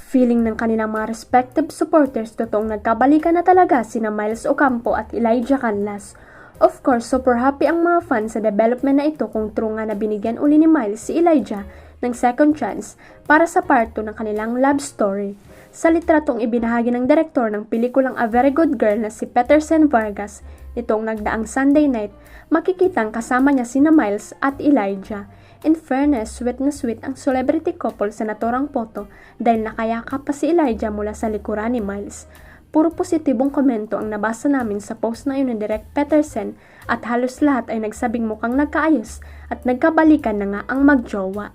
Feeling ng kanilang mga respective supporters totoong nagkabalikan na talaga sina Miles Ocampo at Elijah Canlas. Of course, super happy ang mga fans sa development na ito kung true nga na binigyan uli ni Miles si Elijah ng second chance para sa part 2 ng kanilang love story. Sa litratong ibinahagi ng direktor ng pelikulang A Very Good Girl na si Petersen Vargas nitong nagdaang Sunday night, makikitang kasama niya sina Miles at Elijah. In fairness, sweet na sweet ang celebrity couple sa naturang photo dahil nakayakap pa si Elijah mula sa likuran ni Miles. Puro positibong komento ang nabasa namin sa post na yun ni Direk Petersen at halos lahat ay nagsabing mukhang nagkaayos at nagkabalikan na nga ang magjowa.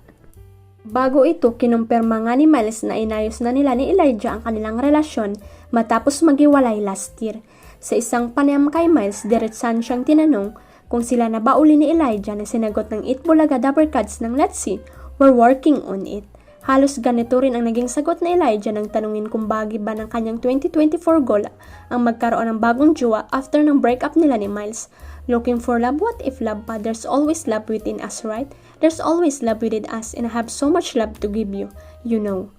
Bago ito, kinumpirma nga ni Miles na inayos na nila ni Elijah ang kanilang relasyon matapos maghiwalay last year. Sa isang panayam kay Miles, diretsan siyang tinanong kung sila na ba uli ni Elijah na sinagot ng Itbulaga Dabarkads ng Let's See, we're working on it. Halos ganito rin ang naging sagot ni Elijah nang tanungin kung bagay ba ng kanyang 2024 goal ang magkaroon ng bagong jowa after ng breakup nila ni Miles. Looking for love? What if love pa? There's always love within us, right? There's always love within us and I have so much love to give you, you know.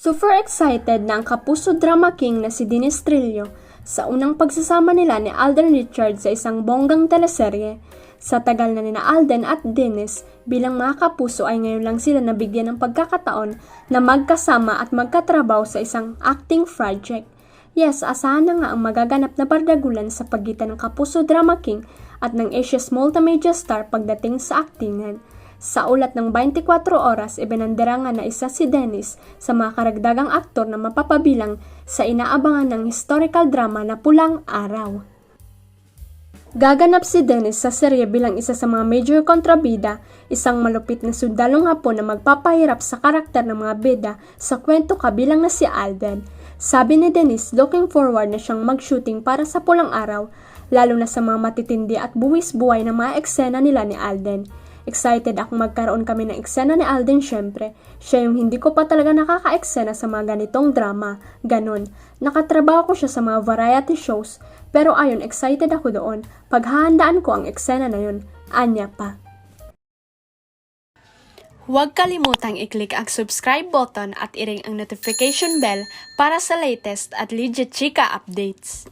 Super excited na ang kapuso drama king na si Dennis Trillo sa unang pagsasama nila ni Alden Richards sa isang bonggang teleserye. Sa tagal na nina Alden at Dennis bilang mga kapuso ay ngayon lang sila nabigyan ng pagkakataon na magkasama at magkatrabaho sa isang acting project. Yes, asahan na nga ang magaganap na bardagulan sa pagitan ng kapuso drama king at ng Asia's multimedia star pagdating sa aktingan. Sa ulat ng 24 oras, ibinandera nga na isa si Dennis sa mga karagdagang aktor na mapapabilang sa inaabangan ng historical drama na Pulang Araw. Gaganap si Dennis sa serye bilang isa sa mga major kontrabida, isang malupit na sundalong Hapon na magpapahirap sa karakter ng mga bida sa kwento kabilang na si Alden. Sabi ni Dennis, looking forward na siyang mag-shooting para sa Pulang Araw, lalo na sa mga matitindi at buwis buhay ng mga eksena nila ni Alden. Excited akong magkaroon kami ng eksena ni Alden syempre. Siya yung hindi ko pa talaga nakaka-eksena sa mga ganitong drama. Ganon. Nakatrabaho ko siya sa mga variety shows. Pero ayun, excited ako doon. Paghahandaan ko ang eksena na yun. Anya pa. Huwag kalimutang i-click ang subscribe button at i-ring ang notification bell para sa latest at legit chika updates.